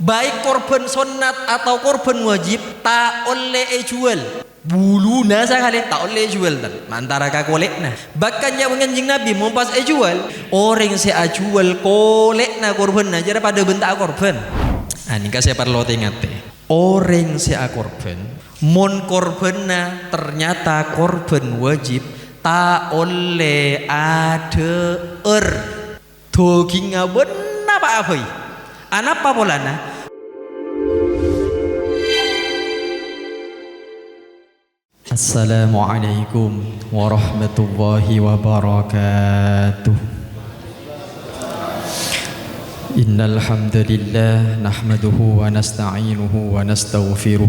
baik korban sunat atau korban wajib tak oleh jual. Bulu nasa kali tak oleh jual dan antara ka kolek nah. Bahkan yang menganjing Nabi mau pas jual orang se jual kolek na korban na jara pada bentak korban. Ah ini saya perlu ingat orang se korban mon korban na ternyata korban wajib tak oleh ada doginga benar apa apa anapa polana. Assalamualaikum warahmatullahi wabarakatuh. Innal hamdalillah nahmaduhu wa nasta'inuhu wa nastaghfiruh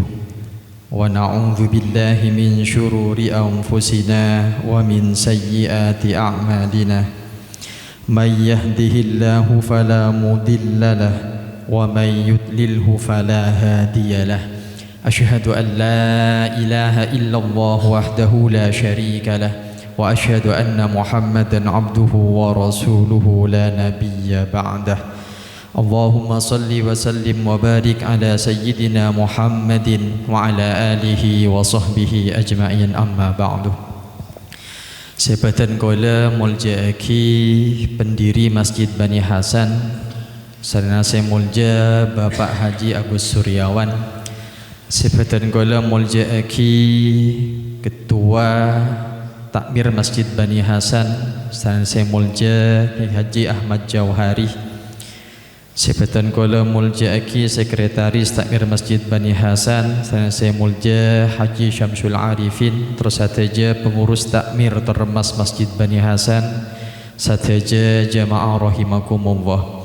wa na'udzu billahi min syururi anfusina wa min sayyiati a'malina. May yahdihillahu fala mudilla lahu wa may yudlilhu fala hadiya lahu. أشهد أن لا إله إلا الله وحده لا شريك له وأشهد أن محمدا عبده ورسوله لا نبي بعده. اللهم صل وسلم وبارك على سيدنا محمد وعلى آله وصحبه أجمعين. أما بعد. Sebatan kola mulja'aki pendiri Masjid Bani Hasan sarana saya mulja Bapak Haji Agus Suryawan. Sebatan kola mulja'aki Ketua Takmir Masjid Bani Hasan dan saya mulja Haji Ahmad Jauhari. Sebatan kola mulja'aki Sekretaris Takmir Masjid Bani Hasan dan saya mulja Haji Syamsul Arifin. Terus saja pengurus Takmir Termas Masjid Bani Hasan saja jamaah rahimakumullah.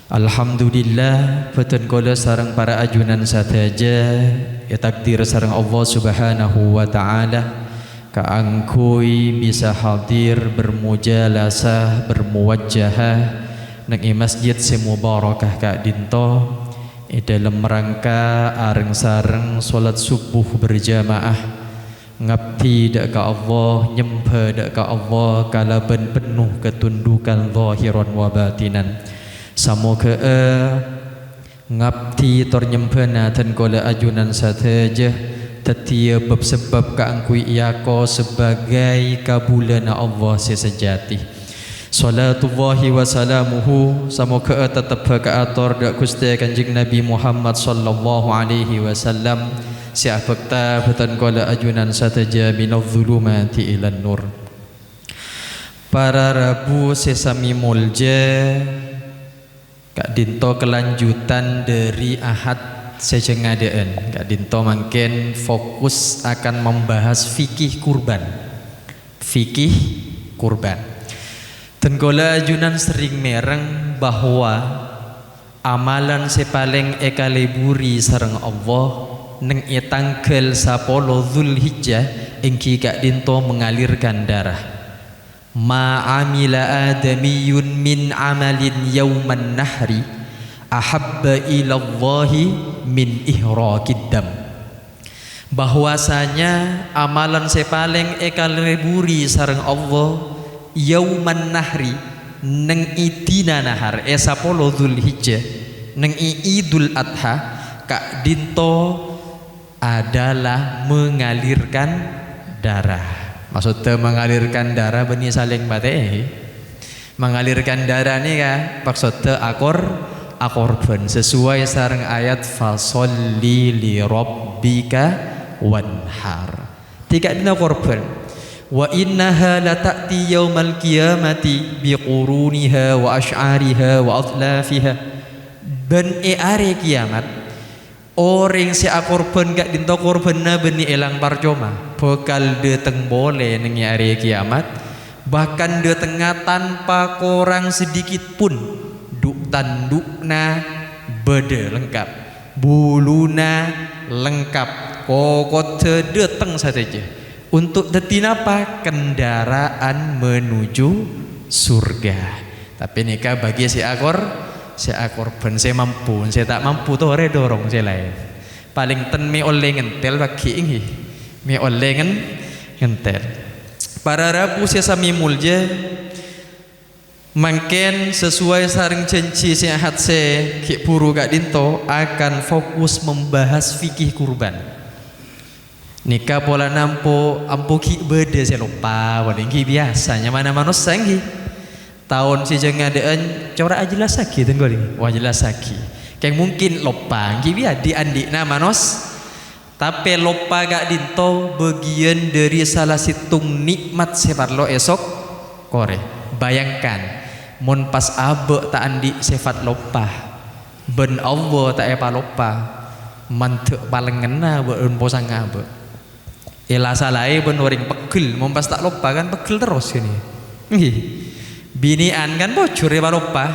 Alhamdulillah betul kola sarang para ajunan sahaja ya takdir sarang Allah Subhanahu wa taala kaangkui bisa hadir bermujalasah bermuwajjahah nang masjid semubarakah ka dinto dalam rangka areng sareng salat subuh berjamaah ngabdi dak ka Allah nyembah dak ka Allah kalaban penuh ketundukan zahiran wa batinan. Samoga ngabdi ternyempena dan kola ajunan sahaja tetia bab sebab kaangkui iyako sebagai kabulana Allah sesejati. Salatullahi wa salamuhu samoga tetap ka ator dak Gusti Kanjeng Nabi Muhammad sallallahu alaihi wasallam siapakta betan kola ajunan sahaja minadh dhulumati ilan nur. Para Rabu sesami mulja Kak Dinto kelanjutan dari Ahad sejengadaan. Kak Dinto makin fokus akan membahas fikih kurban. Fikih kurban. Tenggola ajunan sering mereng bahwa amalan sepaling ekaleburi sareng Allah neng tanggal 10 Zulhijjah engki Kak Dinto mengalirkan darah. Ma'amila adamiyun min amalin yawman nahri ahabba ilallahi min ihraqid dam. Bahwasanya amalan sepaling ekaleburi sareng Allah yawman nahri neng idina nahar 10 Zulhijjah neng Idul Adha Kak Dinto adalah mengalirkan darah. Maksudnya mengalirkan darah bani saling mati. Mengalirkan darah ni kan maksudnya akorban sesuai sareng ayat fasolli li rabbika wanhar. Tidak dina korban. Wa innaha la ta'ti yaumal qiyamati biquruniha wa asy'ariha wa atlafiha. Ben are kiamat orang si akorban gak dinto korbanna beni elang parcoma bakal dateng boleh nengi hari kiamat bahkan datengnya tanpa korang sedikit pun duk tandukna bede lengkap buluna lengkap kokot dateng saja untuk detin apa kendaraan menuju surga. Tapi nikah bagi si korban saya mampu, saya tak mampu tuh ore dorong saya lain. Paling ten me oleh ngentel bagi ini, me oleh ngentel. Para Rabu saya sami mulja Mungkin sesuai sareng janji si ahad se ki puru Kak Dinto akan fokus membahas fikih kurban. Nikah pola nampo ampo ki beda saya lupa wadengki biasanya mana manusia ngi tahun si jangan adaan cora jelas lagi tengok ni wah jelas lagi kayak mungkin lupa ngi biar di andik nama manos tapi lupa Kak Dinto bagian dari salah situng nikmat separlo esok kore. Bayangkan mun pas abe tak andi sifat lupa ben Allah tak apa lupa mantuk paling ngena ben posang abe ela salai ben waring pegel mun pas tak lupa kan pegel terus ini nggih binian kan bocor ya lupa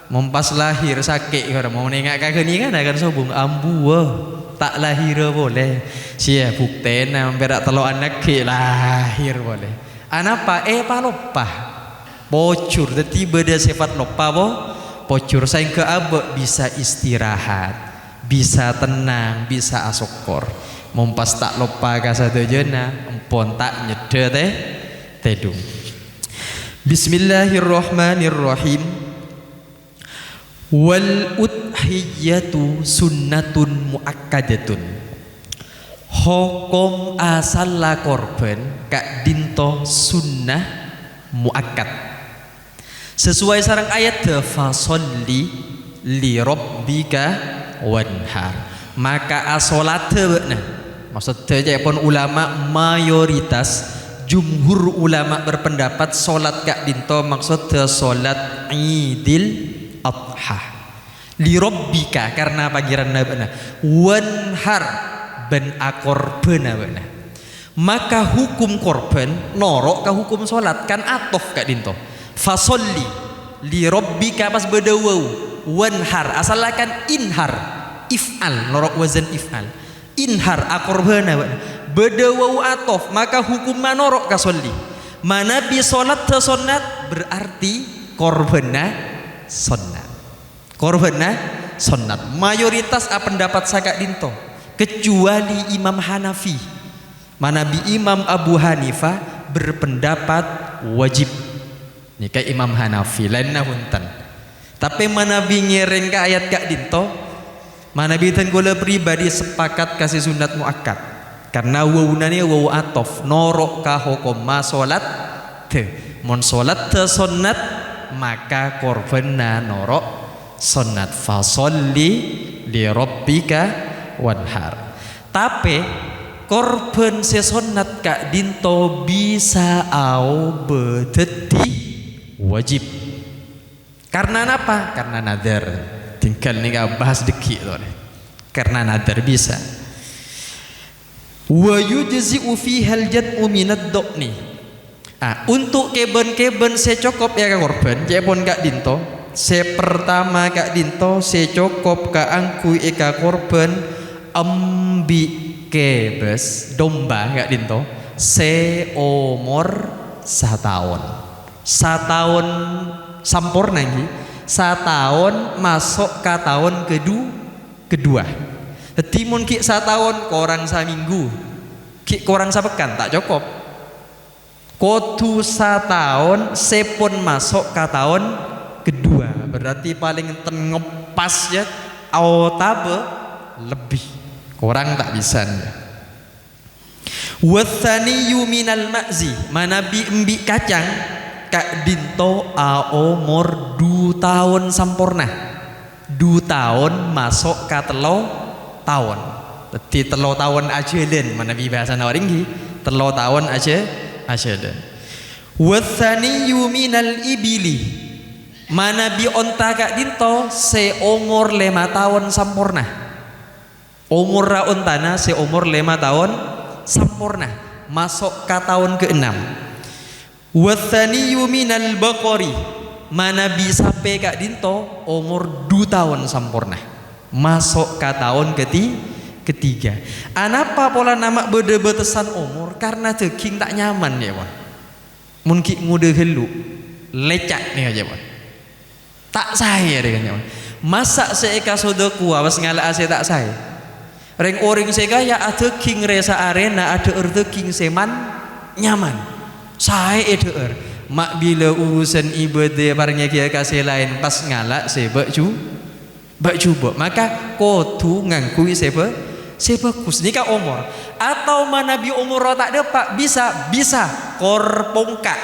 mun pas lahir sakit kalau mau nengak kageningan akan sobung ambu tak lahir boleh sia bukten berak telo anak ke lahir boleh anapa pa lupa bocor tiba dia sifat lupa bocor saya ke abe bisa istirahat bisa tenang bisa asokor mompas tak lupa ka satu jena empon tak nyede tedung. Bismillahirrahmanirrahim. Wal udhiyatu sunnatun muakkadatun. Hukum asal la korban Kak Dinto sunnah muakkad. Sesuai sarang ayat fasolli li rabbika wanhar maka asolate beuna maksudnya pun ulama mayoritas jumhur ulama berpendapat solat Kak Dinto maksudnya solat Idul Adha li rabbika karena panggilan beuna wanhar ben akorban beuna maka hukum korban norok ka hukum solat kan atof Kak Dinto fasolli li rabbika pas bedawau wanhar asalakan inhar if'al norok wazan if'al inhar akorbana bedawau atof maka hukum manorok kasolli mana bi solat sunat berarti korbana sunat mayoritas pendapat Kak Dinto kecuali Imam Hanafi mana bi Imam Abu Hanifah berpendapat wajib. Ini kayak Imam Hanafi lain nahuntan tapi mana bingereng ke ayat Kak Dinto mana bitan gula pribadi sepakat kasih sunat muakkad karena wawunani wawu atof norok ka hukum ma solat te mon solat te sunat maka korbana norok sunat fasolli li rabbika wanhar tapi korban sesunat Kak Dinto bisa au bedeti wajib karena apa? Karena nadar tinggal nih bahas deki karena nadar bisa wa yujzi'u fihal jad'u minad do'ni untuk keben secokop ya korban cepon Kak Dinto pertama Kak Dinto secokop ka angku eka korban ambi kebes domba Kak Dinto seumur 1 tahun sampurna nggih 1 tahun masuk ke tahun kedua timun ki 1 tahun korang saminggu ki korang sapekan tak cukup kotu 1 tahun sepon masuk ke tahun kedua berarti paling tengepas ya autabe lebih korang tak bisa wathaniyu minal ma'zi mana bi embi kacang Kak Dinto umur 2 tahun sampurna 2 tahun masuk ke 3 tahun jadi 3 tahun ajalan mana bahasa nawaringgi 3 tahun ajalan wathaniyu minal ibili mana bi onta Kak Dinto seumur 5 tahun sampurna umur ra ontana seumur 5 tahun sampurna masuk ke tahun ke-6 wathaniyu minal baqari mana bisa Kak Dinto umur 2 tahun sampurna masuk ke tahun ketiga anapa pola nama beda-betesan umur karena teking tak nyaman ya Wan mungkin ngude helu lecak nih aja Wan tak saya dengan Wan masa seeka sodoku awas ngala ase tak saya reng oring seka ya ada king resa arena ada erde king seman nyaman saya eder mak bila urusan ibadah barangnya kia kasih lain pas ngalak sebab cuba maka kotu ngangkui sebab kus nikah umur atau manabi umur tak ada pak bisa korpongka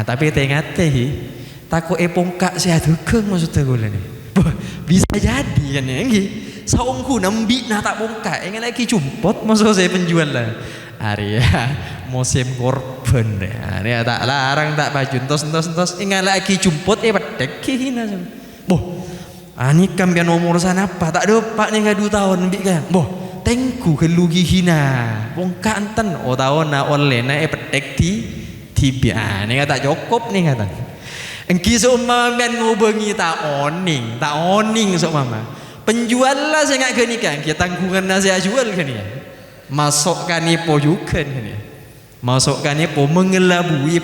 tapi tengah takut pongka saya tukang maksudnya gue nih bisa jadi kan ya saungku nambi nah tak pongka ingin lagi jumpot maksud saya penjual lah hari ya musim korban ya ini tak larang tak baju entos ingat lagi jumpot pedek hina ani kambian umur sana apa tak ada pak ni 2 tahun bi kan tengku kelugi hina pongka anten tahun na oleh na pedek tibia ni kata cukup ni kata engki seumpama men ngubengi tak oning seumpama penjual lah saya nggak gini kan kita tanggungan saya jual kan ya masukkan ipo juga kan ya masukkan ipo mengelabui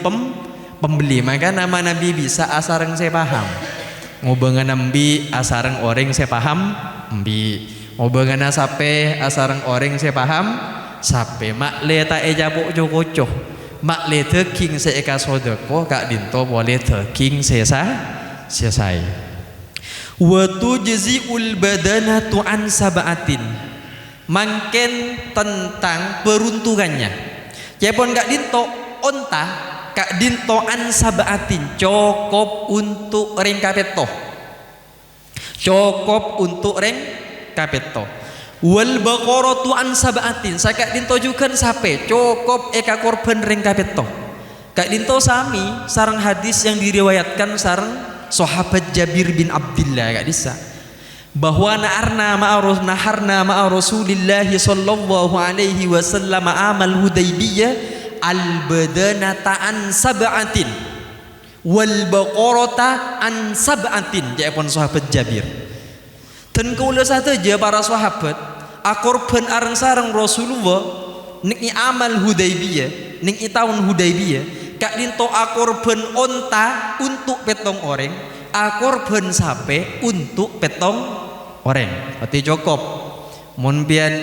pembeli maka nama Nabi bisa asareng saya paham ngobengan nambi asareng orang saya paham mbi ngobengan sape asareng orang saya paham sape mak le tak eja pok mak le teking seeka sodeko kak dinto boleh teking selesai wa tujzi'ul badanatu an sab'atin mangken tentang peruntukannya cepon kak dinto onta kak dinto an sab'atin cukup untuk ring kapeto wal baqaratu an sab'atin sakak dinto juga sape cukup eka korban ring kapeto kak dinto sami sarang hadis yang diriwayatkan sarang sahabat Jabir bin Abdullah kak disa bahwa naharna ma'a Rasulillahi sallallahu alaihi wasallam amal Hudaybiyah al badanata an sab'atin wal baqarata an sab'atin japon sahabat Jabir dan kaula saja para sahabat akorban areng sareng Rasulullah ning amal Hudaybiyah ning tahun Hudaybiyah kak dinto akorban onta untuk petong orang akorban sape untuk petong orang berarti cukup mun pian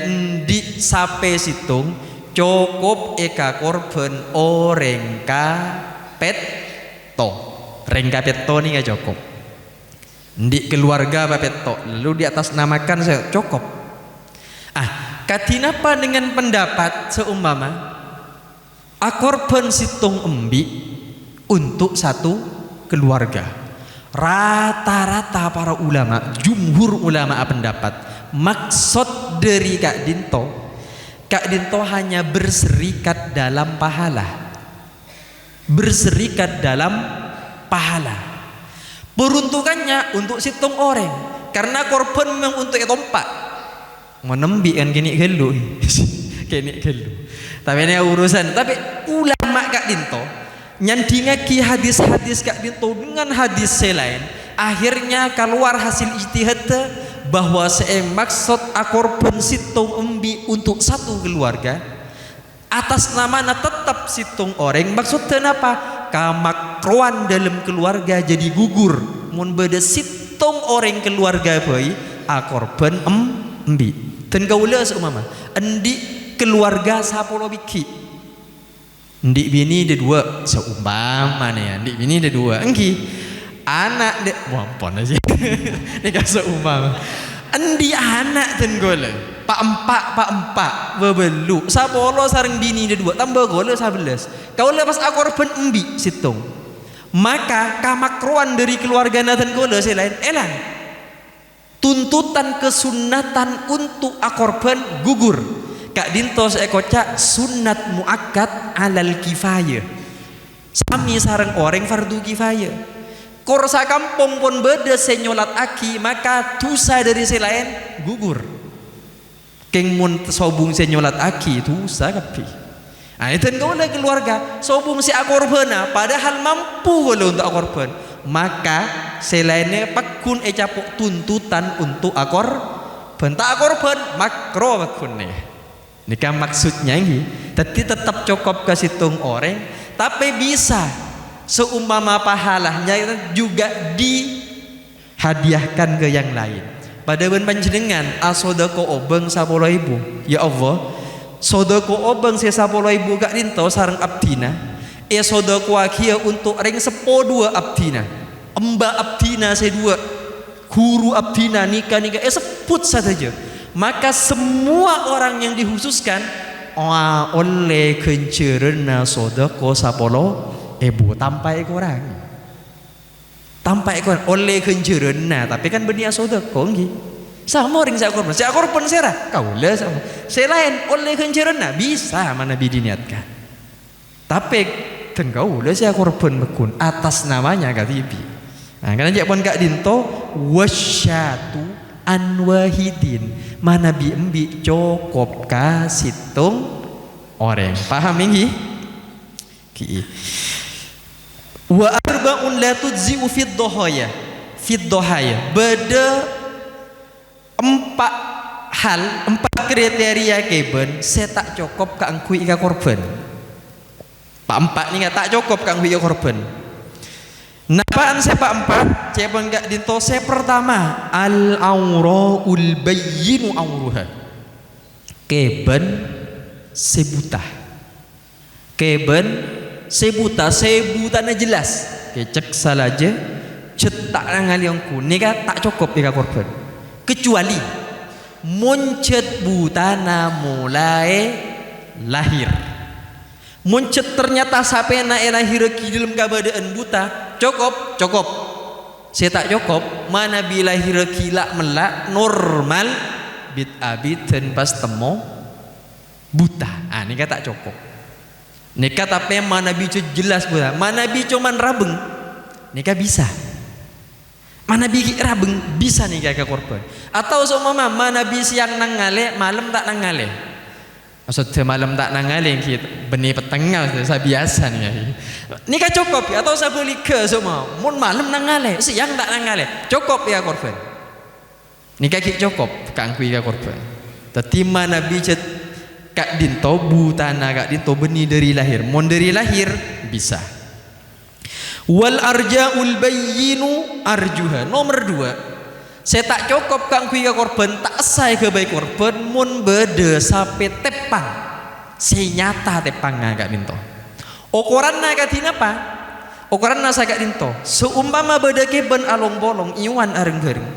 di sape situng cukup eka korban orang kapeto reng kapeto ni gak cukup di keluarga bapeto lalu di atas namakan saya cukup katinapa dengan pendapat seumpama akorban situng embi untuk satu keluarga rata-rata para ulama jumhur ulama pendapat maksud dari Kak Dinto hanya berserikat dalam pahala peruntukannya untuk situng orang karena korban memang untuk etompak menembi kan kini gelu tapi ini urusan tapi ulama Kak Dinto nyandingaki hadis-hadis Kak Dinto dengan hadis selain akhirnya keluar hasil ijtihad bahwa maksud akorban situng embi untuk satu keluarga atas namanya tetap situng orang maksudnya apa kamakruan dalam keluarga jadi gugur mun beda situng orang keluarga bayi akorban embi dan kaula seumpama endi keluarga 10 biki ndik bini ada 2 seumpama nih ya ndik bini ada 2 engki anak dek wampon aja nikah seumpama endi anak ten gole pak empat bebelu 10 sareng bini ada 2 tambah gole 11 kau lepas akorban embi situng maka kamakruan dari keluarga naten gole selain elan tuntutan kesunatan untuk akorban gugur Kak Dinto saya kocak sunat muakkad alal kifayah sami sareng orang fardu kifayah korsa kampung pun beda senyolat aki maka dosa dari selain gugur keng mun sobung senyolat aki dosa kapi itu kau lah keluarga sobung si akorbana padahal mampu kalau untuk akorban maka selainnya pakun capuk tuntutan untuk akorban tak akorban makro pakunnya nikah maksudnya ini tapi tetap cukup ke situng orang tapi bisa seumpama pahalanya juga dihadiahkan ke yang lain pada ben panjenengan asodako obeng 10.000 ya Allah sodako obang se 10.000 gak dinto sareng abdina sodako akhia untuk ring 10 abdina mbak abdina se 2 guru abdina nikah sebut saja. Maka semua orang yang dikhususkan oleh kencerena sodako 10.000 tanpa kurang oleh kencerena, tapi kan benia sodako sama orang saya korban serah kaulah sama selain oleh kencerena bisa mana diniatkan, tapi dan kaulah saya korban bekun atas namanya katibi. Nah karena jakpon kak dinto wasyatu anwahidin mana embi cokop kasitung orang paham ini wa arba'un la tudzi'u fid dohaya beda 4 kriteria keben saya tak cokop ka angkui ika korban pak 4 ni tak cokop ka angkui ika korban. Napaan saya pak 4 cepon gak dinto saya pertama al auraul bayyinu auruha keben sebuta sebutana jelas kecek salaja cetak nangal yang kuning tak cukup ika korban kecuali muncet butana mulai lahir muncet ternyata sampai naik lahir ki dalam keadaan buta cukup saya tak cukup mana bila lahir kilak melak normal bit abit dan pas temu buta ini tak cukup nikah tapi mana bicu jelas buta mana bicu man rabeng nikah bisa mana bikin rabeng bisa nikah ke korban atau seumpama mana bisa yang nangale malam tak nangale maksudnya malam tak nangale kita benih petengah saya biasa nih nikah cukup ya atau saya beli ke semua mun malam nangale siang tak nangale cukup ya korban nikah cukup kangkui ke korban tetapi mana bisa kak dinto butana kak dinto benih dari lahir mon dari lahir bisa wal arja'ul bayyinu arjuha nomor 2 saya tak cukup kang kuiga korban tak say ke baik korban mun bede sampai tepang saya nyata tepang kak dinto ukuran kak dinapa ukuran saya kak dinto seumpama bede keben along bolong iwan areng-areng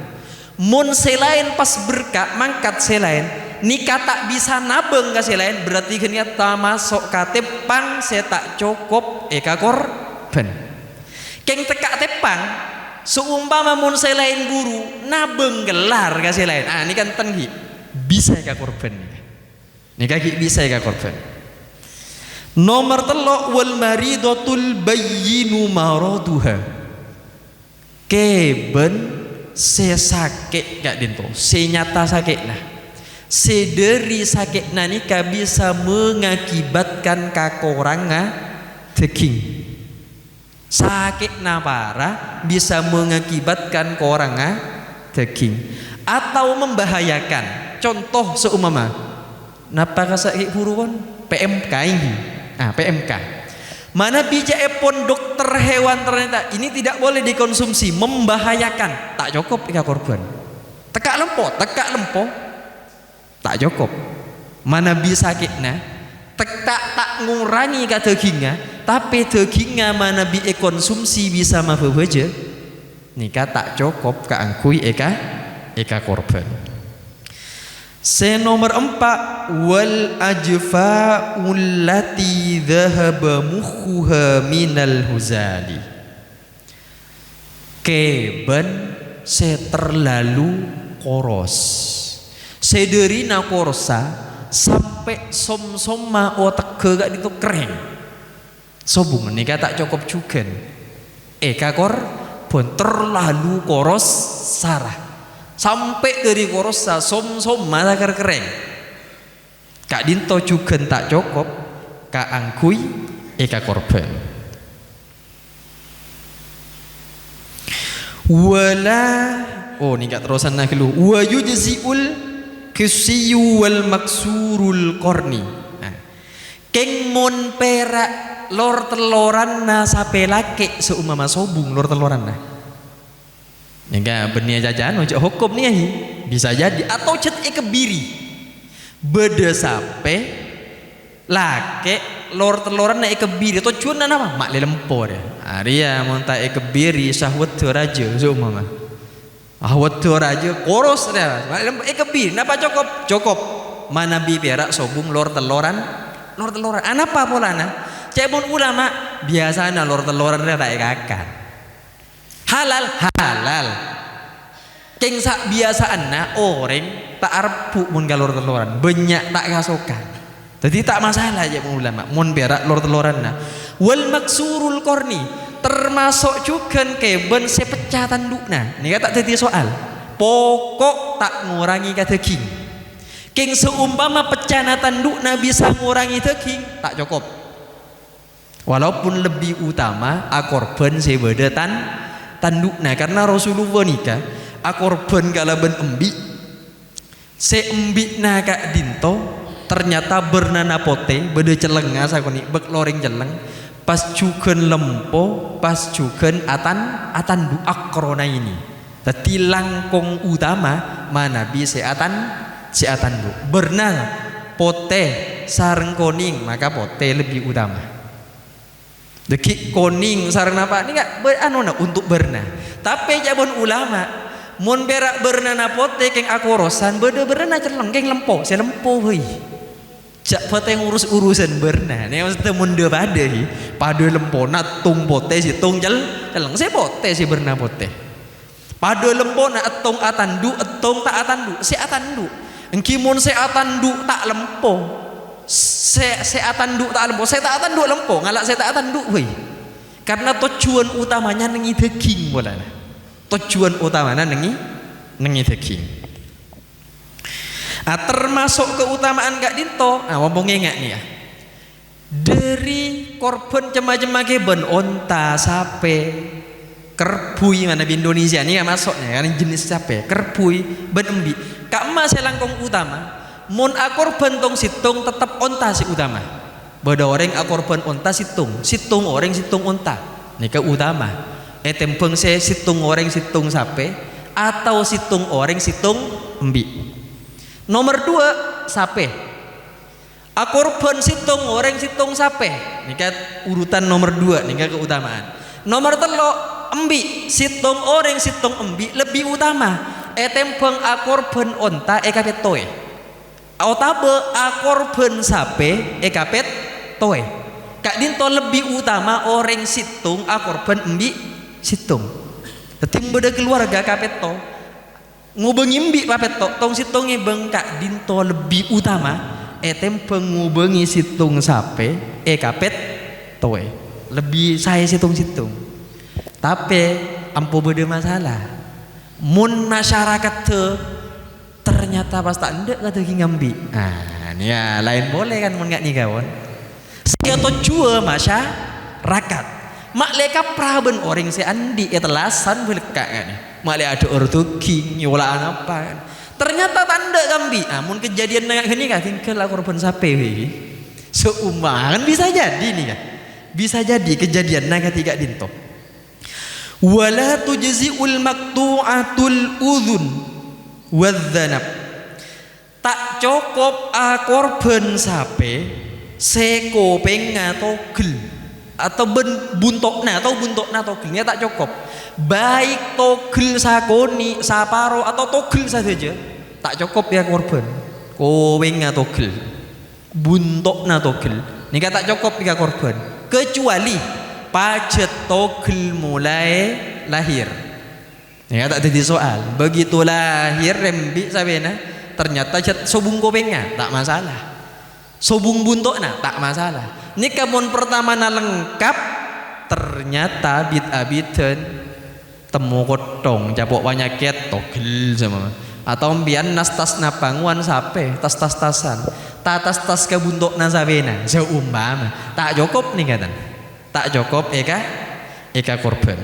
mun selain pas berkak mangkat selain nikah tak bisa nabeng kasih lain berarti kenyataan masuk katepang saya tak cukup eka korban keng tekak tepang seumpama mun saya lain guru nabeng gelar kasih lain ini kan tenghi bisa eka korban nikah bisa eka korban. Nomor 3 wal maridatul bayyinu maraduha keben saya sakit gak dinto saya nyata sakit nah sederi sakit nanika bisa mengakibatkan kakoranga teking sakit parah bisa mengakibatkan koranga teking atau membahayakan contoh seumpama napa sakit buruan PMK ini PMK mana bijak epon dokter hewan ternyata ini tidak boleh dikonsumsi membahayakan tak cukup ika korban tekak lempo tak cukup mana bisa sakitna tak ngurangi ke dagingnya tapi dagingnya mana bi konsumsi bisa mababaja nikah tak cukup ke angkui eka korban. Nomor 4 wal ajfa'ul lati dhahaba mukhuha minal huzali keben terlalu koros sederina korsa sampai som-soma otak gak itu kering sobung nikah tak cukup juga eka pun terlalu koros sarah sampai dari korosa som-soma tak kering kak dinto juga tak cukup kak angkui eka korban. Wala nikah terusan nak lu wa yujziul kisiyu wal maksurul korni keng mon perak lor teloran na sape laki seumpama sobung lor teloran na nikah benih jajan ojek hukum nih bisa jadi atau cet kebiri beda sape lake lor teloran naik kebiri tujuan apa mak lempor ya Arya mau tak kebiri syahwat raja semua mah ahwat raja koros dia mak kebiri napa cukup mana bi perak sobung lor teloran anapa pola na cebon ulama biasanya lor teloran dia tak ikakan halal keng sak biasaan na orang tak arpu mun galor teloran banyak tak kasokan jadi tak masalah aja ulama mun berak lor teloran na wal maksurul korni termasuk juga keben sepecah tandukna ini tak jadi soal pokok tak ngurangi daging king seumpama pecah tandukna bisa ngurangi daging tak cukup walaupun lebih utama akorban sebeda tandukna karena Rasulullah nikah akorban kalaban embi seembi na kak dinto ternyata bernana pote beda celengah sakoni bek loring celeng pas jugen lempo pas jugen atan du akrona ini jadi langkong utama mana bi seatan du berna pote sareng koning maka pote lebih utama deki koning sareng apa ini enggak anu untuk berna tapi jabon ulama mun berak bernana pote keng akorosan beda berna celeng keng lempo saya lempo heuy jak pote ngurus-urusan berna nih maksudnya mun de pada lempo natung pote si tung celeng saya pote si berna pote pada lempo na etung atandu etung tak atandu si atandu engki mun si atandu tak lempo si atandu tak lempo saya tak atandu lempo ngalak saya tak atandu heuy karena tujuan utamanya nengi daging bolana tujuan utamanya nengi daging termasuk keutamaan gak dinto ngomongnya nggak nih ya dari korban cema-cema keben onta sape kerbui mana di Indonesia nih ya masuknya kan jenis sape kerbui benembi kak emas langkong utama mun akorban tong situng tetap onta si utama beda orang akorban onta situng orang situng onta nih ke utama tempeng saya situng orang situng sape atau situng orang situng embi nomor 2 sape akorban situng orang situng sape ini kan urutan nomor 2 ini kan keutamaan nomor 3 embi situng orang situng embi lebih utama tempeng akorban onta kapet toe otabe akorban sape kapet toe kak dinto lebih utama orang situng akorban embi situng ketim beda keluarga kapet to ngubengi mbi papet tong situng bengkak dinto lebih utama tempeng ngubengi situng sape kapet toe lebih saya situng tapi ampo beda masalah mun masyarakat ternyata pas tak ndek kata ngambi ini ya lain boleh kan mun gak nih kawan saya jua masyarakat mak leka praben orang se andi telasan belekak kan mak le ada ortuki nyolaan apa kan ternyata tanda kambi amun kejadian nang gini kan tinggal korban sape seumpama kan bisa jadi nih kan bisa jadi kejadian nang ketiga dinto wala tujziul maqtu'atul udhun wadzanab tak cukup korban sape seko penga togel atau buntokna togelnya tak cukup baik togel sakoni saparo atau togel saja tak cukup ya korban kowenga togel buntokna togel ini tak cukup ya korban kecuali pajet togel mulai lahir ini tak jadi soal begitu lahir rembi sabena ternyata jet sobung kopengnya tak masalah sobung buntokna tak masalah ini kamun pertama na lengkap ternyata bit-abitan temu kotong capok banyaket togel sama atau mbian nas-tas na panguan sape tas-tas-tasan tas-tas ke buntokna sabena seumpama tak cukup nih katan tak cukup eka korban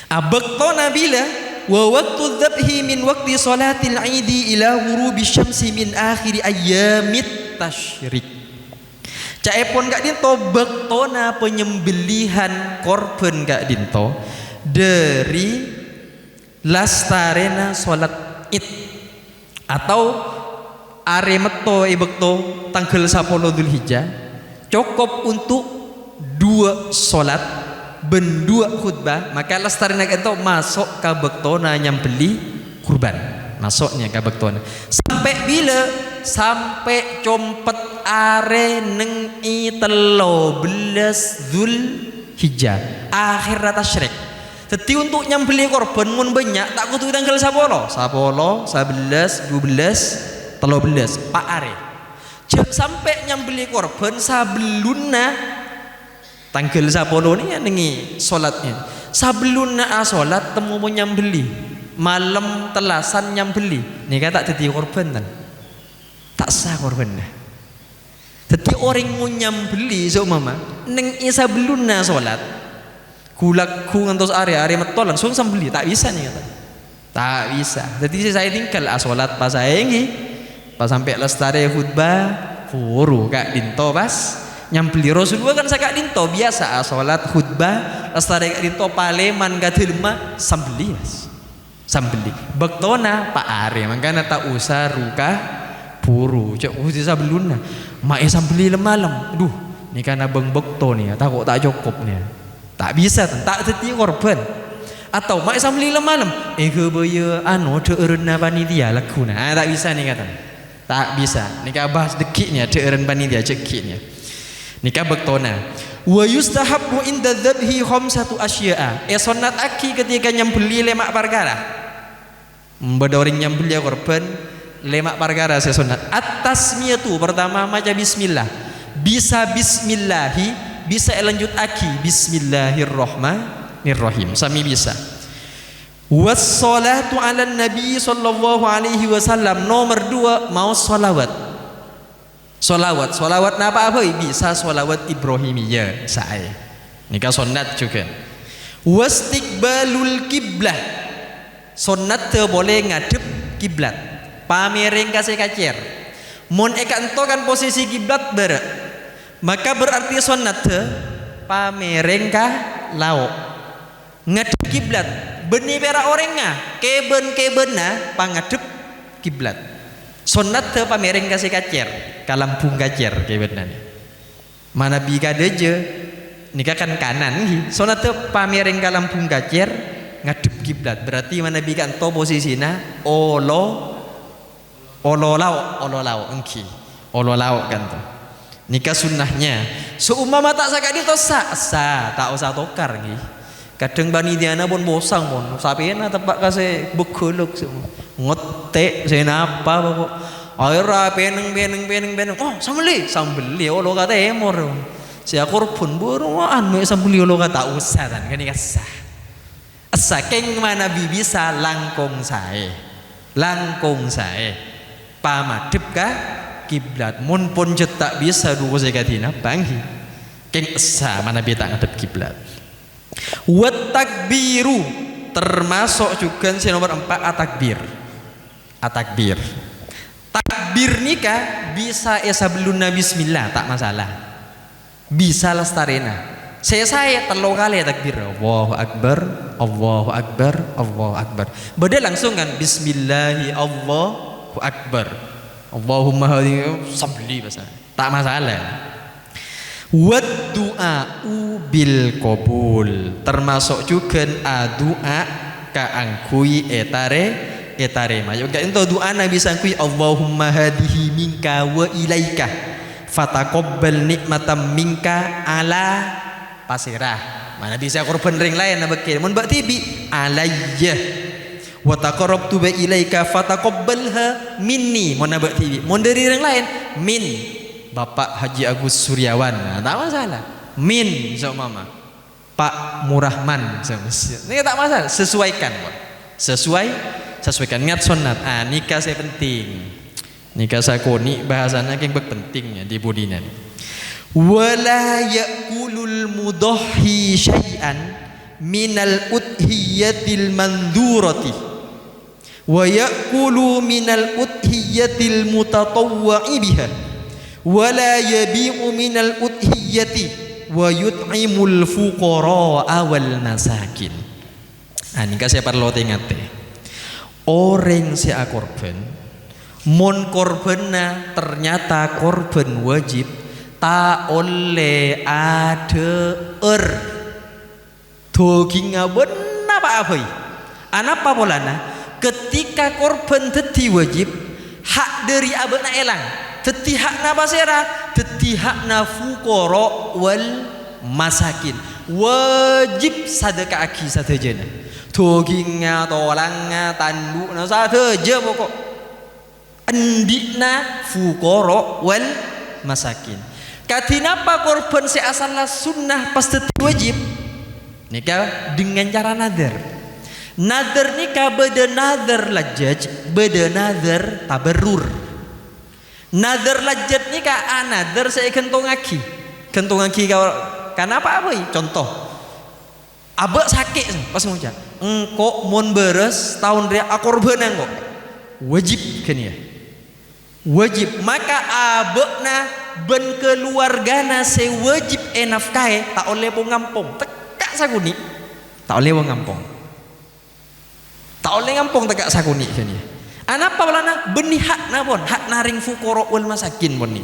abekto nabila wa waktu dzabhi min waktu salatil aidi ila ghurubi syamsi min akhir ayyamit tasyrik caepon gak dinto bektona penyembelihan korban gak dinto dari lastarena sholat id atau are meto bekto tanggal 10 Dzulhijjah cukup untuk 2 salat ben 2 khutbah, maka lestari nak itu masuk ke bektona nyambeli kurban, masuknya ke bektona sampai bila sampai compet are neng i 13 Dzulhijjah akhir tasyrik. Jadi untuk nyambeli korban mun banyak tak kudu tanggal 10 11 12 13 pak are sampai nyambeli korban sabeluna tanggal 10 ni nengi solatnya sabeluna solat temu mau nyambeli malam telasan nyambeli ni kata jadi korban tak sah korban dah. Jadi orang mau nyambeli so mama neng sabeluna solat kulaku ngantos area meto langsung sambeli tak bisa nih kata tak bisa. Jadi saya tinggal solat pas saya ini pas sampai lestari khutbah puru kak dinto pas nyambeli Rasulullah kan sakak dinto biasa salat khutbah lestari kak dinto paleman gadelma sambeli mas sambeli bektona pak are makanya tak usah ruka puru cok usah beluna mae sambeli lemalam duh ni kan abang bekto nih tak kok tak cukup nih tak bisa tak jadi korban atau mae sambeli lemalam kebaya deurna panitia lakuna tak bisa nih kata tak bisa nikah bahas dekiknya deureun panitia cekiknya nikah bektona wa yustahabbu inda dzabhi khamsatu asya'a sunat aki ketika nyambeli lemak perkara bedoring nyambeli korban lemak perkara sunat at-tasmiyatu pertama maca bismillah bisa bismillahi bisa lanjut aki bismillahirrahmanirrahim sami bisa wassalatu ala nabi sallallahu alaihi wasallam nomor 2 mau salawat napa apa bisa salawat ibrahimiyah saya nikah sunat juga wastiqbalul kiblah sunat te boleh ngadep kiblat pamereng kasih kacer mon ento kan posisi kiblat ber maka berarti sunat te pamereng ka lauk ngadep kiblat beni pera orangnya keben pangadep kiblat sunat te pamereng kasih kacer kalampung kacer kebenan mana bika deje nikah kan kanan sunat te pamereng kalampung kacer ngadep kiblat berarti mana bika ento posisina olo lau engki olo lau kan tuh nikah sunnahnya seumpama tak sakit itu sah tak usah tokar kadang panitia pun bosang pun sapena tepak kasih bekuluk ngotek saya napa pokok aira peneng oh sambeli lo kata emor si korban buruan me sambeli lo kata usah kan ini sah keng mana bisa langkung saya pamadep ka kiblat mun pun cetak bisa dua sekatina banghi keng sah mana beta ngadep kiblat wat takbiru termasuk juga si nomor 4 atakbir nikah bisa sebelumnya bismillah tak masalah bisa lestarena saya 3 kali takbir Allahu akbar beda langsung kan bismillahi Allahu akbar Allahumma hadhihi sabli tak masalah wad du'a'u bil qabul termasuk juga doa ka angkui etare mayo gak ento doa nabi sangkui Allahumma hadihi minka wa ilaika fataqabbal nikmatam minka ala pasirah mana bisa korban ring lain nabekir mun bak tibi alayya wa taqarrabtu bi ilaika fataqabbalha minni mun nabek tibi mun dari ring lain min Bapak Haji Agus Suryawan tak masalah min so mama Pak Murahman ini tak masalah sesuaikan niat sunat nikah saya penting nikah sakoni bahasanya yang pentingnya di budinan wala ya'kulul mudahhi syai'an minal udhiyatil mandurati wa ya'kulu minal udhiyatil mutatawwa'i biha wala yabi'u minal udhiyati wa yut'imul fuqara wal masakin. Nikah saya perlu ingat orang si korban Mun korbanna ternyata korban wajib tak oleh ada daging benar apa anapa polana ketika korban dadi wajib hak dari abana elang dadi hak na basera dadi hak na fuqara wal masakin wajib sedekah aki sadajana dagingnya tolangnya tandukna sadaja pokok endikna fuqara wal masakin. Kadinapa korban seasalna sunnah pas dadi wajib nikah dengan cara nadar. Nadar nikah beda nadar lajaj, beda nadar tabarrur. Nadar lajaj nikah nadar saya kentong aki kau kenapa apa contoh abak sakit pas ngucap engkau mon beres tahun dia akorbanan kok wajib kan ya wajib maka abekna ben keluargana sewajib nafkahe tak oleh po ngampong tekak sakuni tak oleh wong ngampong tekak sakuni kan ya anapa balana benih hak na pon hak naring fuqara wal masakin pon ni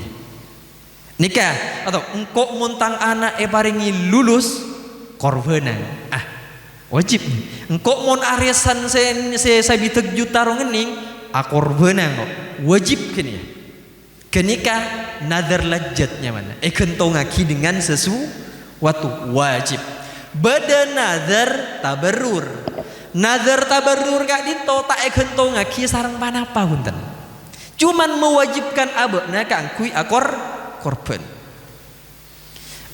nikah atau engkau montang anak paringi lulus korbanan wajib engkau mon arisan se sabiteg juta rongening akorbanan kok wajib kan ya kenika nadar lajatnya mana kentongaki dengan sesuatu wajib beda nadar tabarrur kak dito tak kentongaki sarang panapa hunten cuman mewajibkan abekna kangkui korban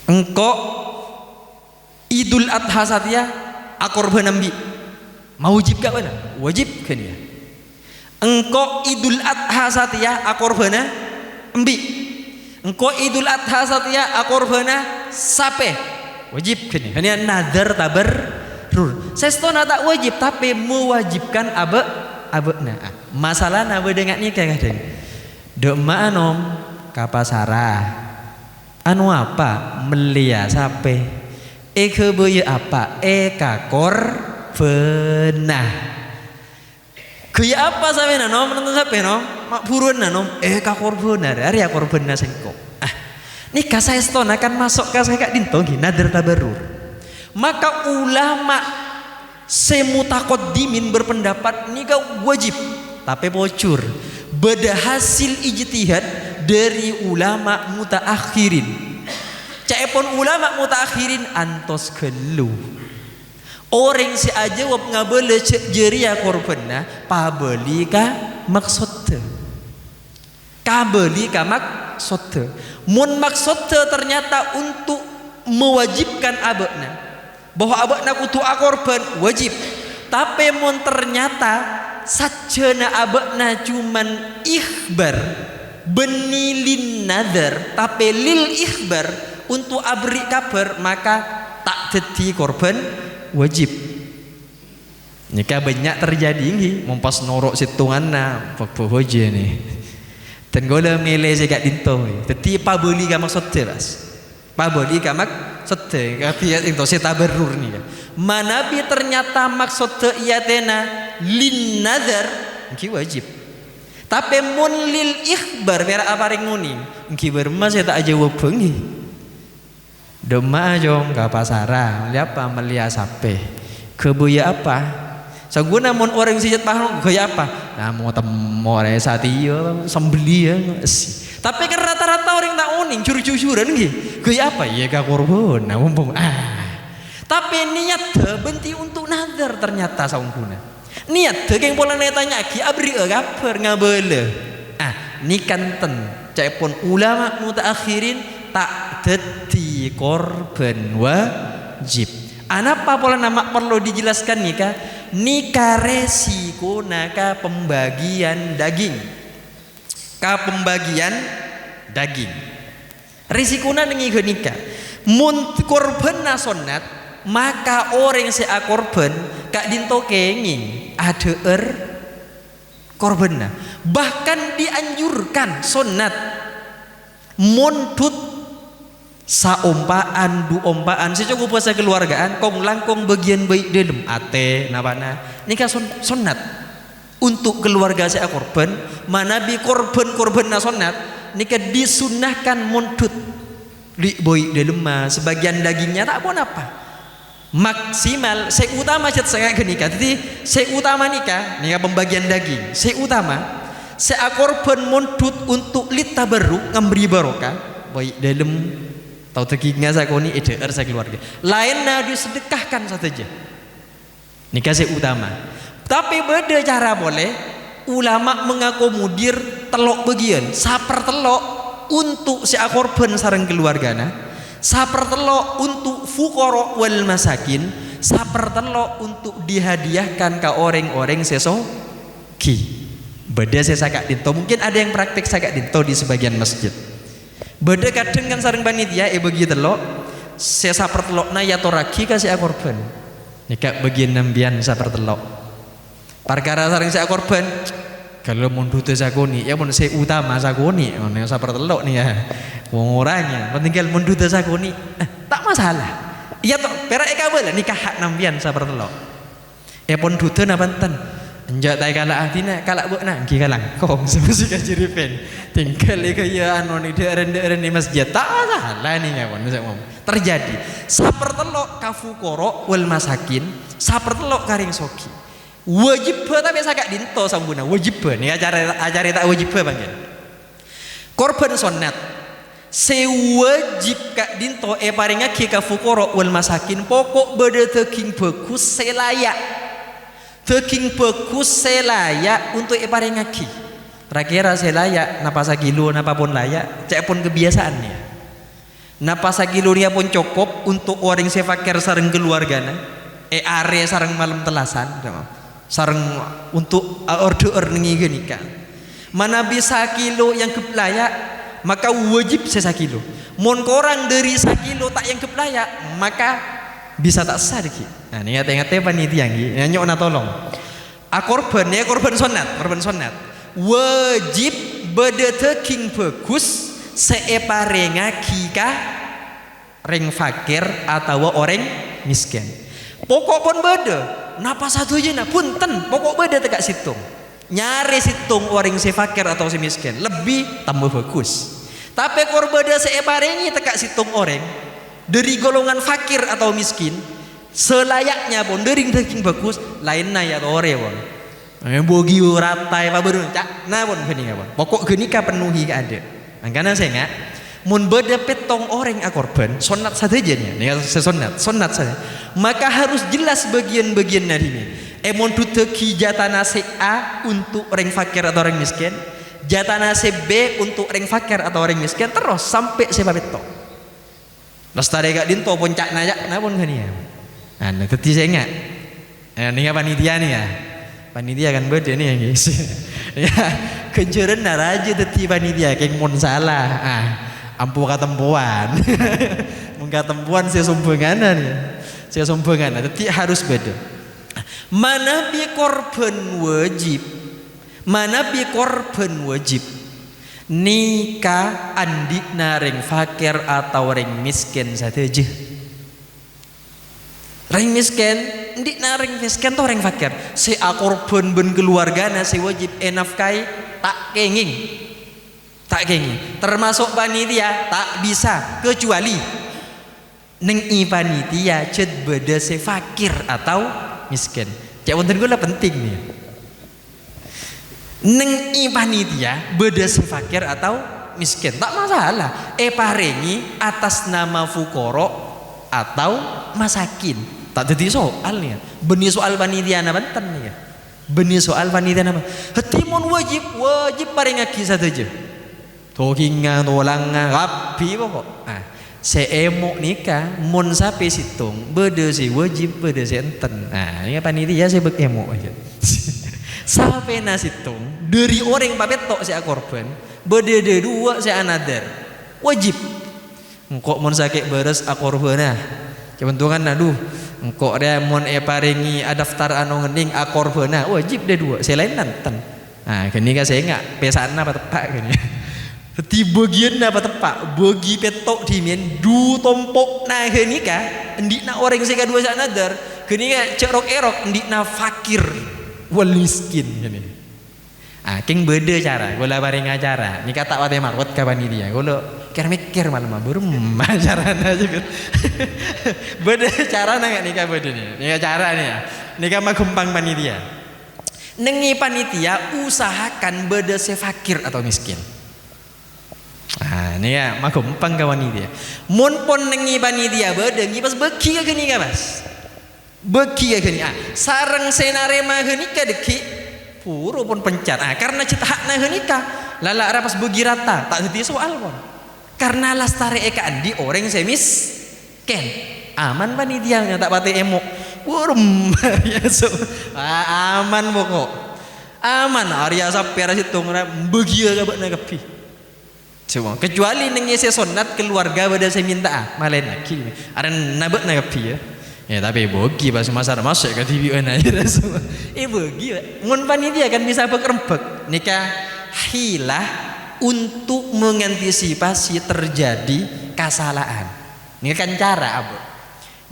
engkau Idul Adha satya akorban ambi mawajib gak mana wajib kan ya engkau Idul Adha satya akorbana embi engkau Idul Adha satya akorbana sape wajib kan ya nadar tabarrur sestona tak wajib tapi mewajibkan abekna masalah nabe dengan nikah kadang dema anom kapasara anu apa melia sape kebaya apa kakor benah gaya apa sampe nom nonton sape nom mak burun nom kakor benah dari akor benah sengkok nikah saestona kan masuk ke saya dinto nadar tabarrur maka ulama semutaqaddimin berpendapat nikah wajib tapi bocor beda hasil ijtihad dari ulama mutaakhirin caepon ulama mutaakhirin antos gelu orang si aja wap ngabele jeria korbanna pabeli ka maksud kabeli ka maksud mun maksud ternyata untuk mewajibkan abekna bahwa abekna kudu akorban wajib tapi mun ternyata sajana abekna cuman ikhbar benilin nadar tapi lil ikhbar untuk abri kabar maka tak jadi korban wajib nikah banyak terjadi ini mempas norok situnganna bohoje nih dan gola milih segak dinto jadi pabeli ka maksud jelas pabeli ka maksud kapiat itu tabarrur nih manabi ternyata maksud iyatena lin nadar ki wajib tapi mun lil ikhbar berak apa ring nguni ki bermas tak aja webengi dema jong ka pasara apa melia sape kebuya apa saguna mun orang sijat paham gaya apa nah mau temo satio sembeli ya tapi kan rata-rata orang tak uning curi-cucuran gitu gaya apa ya ka korban nah mumpung tapi niat benti untuk nadar ternyata saungkuna niat geng pola tanya ki abri kabar ngabele ni kanten caipun ulama mutaakhirin tak dadi korban wajib anapa pola nama perlu dijelaskan nikah resiko naka pembagian daging risikuna nengi nikah mun korban sunat maka orang se korban kak dinto kenging ada korban bahkan dianjurkan sunat muntut saumpaan duompaan secoba puasa keluargaan kong langkong bagian baik dalam ate nabana nikah sunat untuk keluarga saya korban, manabi korban nasonat nika disunahkan montut li boy de lemah sebagian dagingnya tak pun apa maksimal saya utama cet sangat kenika jadi saya utama nika pembagian daging saya utama saya korban montut untuk lita baru ngambri barokah boy dalam tahu dagingnya saya koni EDR saya keluarga lainnya disedekahkan saja nika saya utama tapi beda cara boleh ulama mengakomodir telok bagian saper telok untuk si korban sareng keluargana saper telok untuk fuqara wal masakin saper telok untuk dihadiahkan ke orang-orang sesoki beda saya sakak dinto mungkin ada yang praktik sakak dinto di sebagian masjid beda kadang kan sareng panitia bagi telok saya saper telok na ya toraki kasih korban nikah bagian nambian saper telok perkara sareng saya korban kalau mundur sakoni ya pun saya utama sakoni yang saper telok nih ya wong orangnya penting kalau mundur sakoni tak masalah iya toh perak kabel nikah hak nambian saper telok pun dute nabanten enjak tay kalak atina kalak bu nah ki kalang kong semesti kajiripen tinggal kaya anu ni deren di masjid tak masalah nih ya pun terjadi saper telok kafukoro wal masakin saper telok karing soki wajib tapi sakak dinto sambuna wajib nih acara tak wajib banggen korban sunat sewajib kak dinto paring aki ka fuqara wal masakin pokok beda teking bagus selayak teking bagus selayak untuk paring aki terakhir selayak napa sakilo napa pun layak cek pun kebiasaannya napa sakilo dia pun cukup untuk orang sefakir sareng keluargana are sareng malam telasan sareng untuk order nengi genika mana bisa kilo yang keplayak maka wajib sesakilo mon korang dari sakilo tak yang keplayak maka bisa tak sah deki nah ini ngate-ngate panitia ngi nyok na tolong korban sunat wajib beda teking bagus seeparengaki ka reng fakir atau orang miskin pokok pun beda napa satu aja nak punten pokok beda tegak situng nyari situng orang si fakir atau si miskin lebih tambah bagus tapi korbada seeparengi tegak situng orang dari golongan fakir atau miskin selayaknya pun dari daging bagus lainnya ya ore pun bogi ratai apa baru cak nah pun gini pun pokok gini ka penuhi ada makanya saya nggak mun beda petong orang korban sunat saja nih sunat saja maka harus jelas bagian-bagian nadinya mon tuteki jatana se A untuk orang fakir atau orang miskin jatana se B untuk orang fakir atau orang miskin terus sampai sepa petong lestari gak dinto pun cak najak nah pun gini ya nah teti saya nggak ini panitia nih ya panitia kan beda nih ya guys ya kencuran naraja teti panitia kayak mon salah ampu katempuan mengkatempuan saya sumbangan nih saya sumbangan tapi harus beda mana bi korban wajib nikah andikna ring fakir atau ring miskin saja ring miskin andikna ring miskin atau ring fakir si korban ben keluargana si wajib enafkai tak kenging termasuk panitia tak bisa kecuali neng panitia cet beda se fakir atau miskin cek wonten kula penting nih neng panitia beda se fakir atau miskin tak masalah parengi atas nama fuqara atau masakin tak jadi soal nih benih soal panitia na benten nih benih soal panitia nama hetimun wajib parengaki saja tokinga tolanga rapi pokok seemok nikah mon sape situng beda si wajib beda si enten ini panitia saya bekemok aja sampai nasitung dari orang papetok si korban beda dua si another wajib engkok mon sakit beres akorbana kebentukan aduh engkok dia mon paringi daftar anu ngening akorbana wajib dua selain nanten gini kan saya nggak pesaan apa tepak gini di bagian apa tepak bagi petok dimen du tompok nah gini kah endik na orang seka dua sanadar gini kah cerok erok endik na fakir wal miskin gini. King beda cara, gula bareng acara. Nikah tak wate marwat ka panitia. Gula mikir malam baru carana juga. Beda cara nggak nikah beda nih. Nikah cara nih ya. Nikah mah gampang panitia. Nengi panitia usahakan beda fakir atau miskin. Ini ya mah gampang ka panitia. Mun pon nengi panitia beda ngi pas beki ka gini ka Mas. Beki ka gini. Sareng senarema gini ka deki puro pun pencat karena cita hakna nikah lala rapas bagi rata tak jadi soal pun karena lastare eka andi orang semis ken aman panitia tak pati emok burung ya aman pokok aman Arya sampai situ bagi agak nak kepi cuma kecuali nengi sunat keluarga pada saya minta malain lagi ada nabek nak kepi ya tapi bogi pas masa masuk ke TV aja semua. Bogi, mun panitia kan bisa berkerempek nikah hilah untuk mengantisipasi terjadi kesalahan. Ini kan cara apa?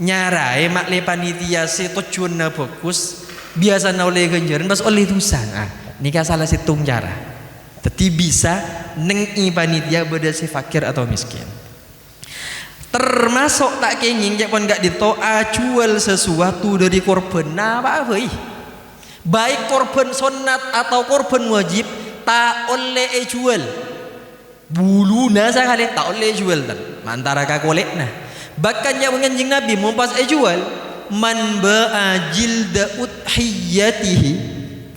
Nyarai makle panitia si tujuannya bagus, biasa oleh ganjaran pas oleh dosa. Nikah salah situng cara. Tapi bisa nengi panitia beda si fakir atau miskin. Termasuk tak kenging japon gak ditoa jual sesuatu dari korban apa baik korban sunat atau korban wajib tak oleh jual bulu nasa kali tak oleh jual dan antara kakolek nah bahkan yang menganjing Nabi mempas jual man ba'ajil da udhiyatihi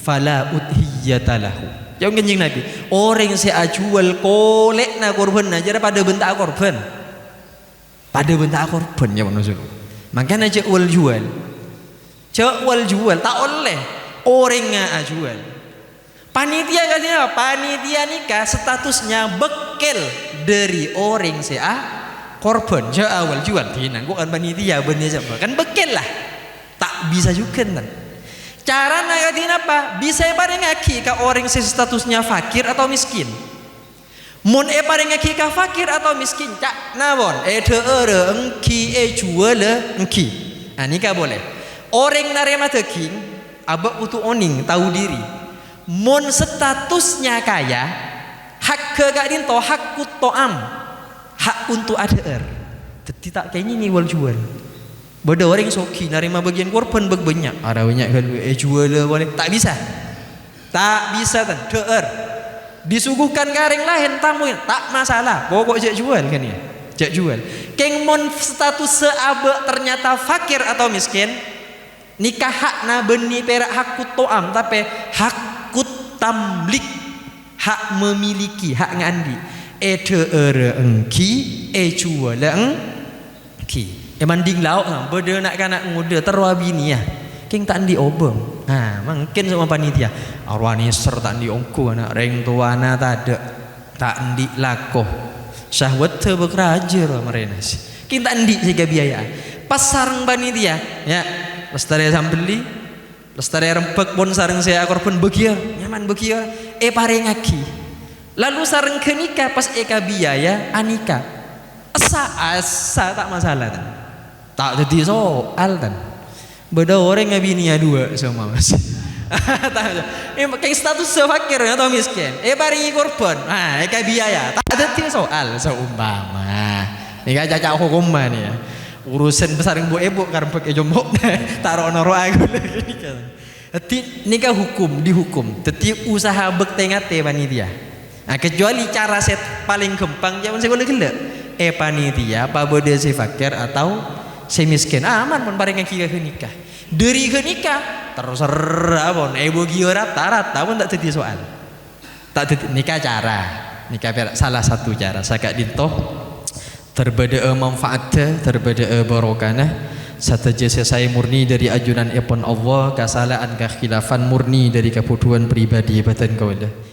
fala udhiyatalahu yang menganjing Nabi orang si jual kolek na korban aja pada bentak korban pada bentak korban ya manusia makanya cek wal jual tak oleh orang nggak jual panitia katanya panitia nikah statusnya bekel dari orang korban cek awal jual tinang bukan panitia bener siapa kan bekel lah tak bisa juga kan cara nagatin apa bisa bareng aki ke orang statusnya fakir atau miskin mun paling ngaki ka fakir atau miskin cak nawon engki jual engki nikah boleh orang narema teking abak utu oning tahu diri mun statusnya kaya hak ke gak dinto hak kutoam hak untuk ader jadi tak kayaknya ini wal jual beda orang soki narema bagian korban banyak ada banyak kan jual boleh tak bisa tan disuguhkan garing lain tamu tak masalah pokok jak jual kan ya jak jual keng mon status seabe ternyata fakir atau miskin nikah hakna beni perak hakut toam tapi hakut tamlik hak memiliki hak ngandi engki jual engki manding lauk beda nak kanak muda terwabi ni ya king tak di obeng mungkin sama panitia arwani ser tak di ongku anak reng tua anak tak di lakoh syahwat bekerja mereka king tak di sehingga biaya pas sarang panitia ya lestari sambeli lestari rempek pun sarang saya korban begier nyaman begier pareng aki lalu sarang kenikah pas eka biaya anika asa tak masalah tak jadi soal kan beda orang nggak bininya dua sama Mas kayak status fakir atau miskin paringi korban kayak biaya tak ada soal seumpama ini kan cacak hukum nih ya urusan besar yang ibu karena pakai jombok taruh noro aku lagi nikah hukum dihukum tetapi usaha bektengate panitia kecuali cara set paling gampang jangan saya boleh gelak panitia apa beda si fakir atau si miskin aman pun paling kira nikah dari nikah terserah pun ibu giora rata pun tak jadi soal tak jadi nikah cara nikah salah satu cara sakak dintoh terbeda manfaatnya terbeda barokahnya sataja saya murni dari ajunan ipon Allah kesalahan kekhilafan murni dari kebutuhan pribadi badan kaulah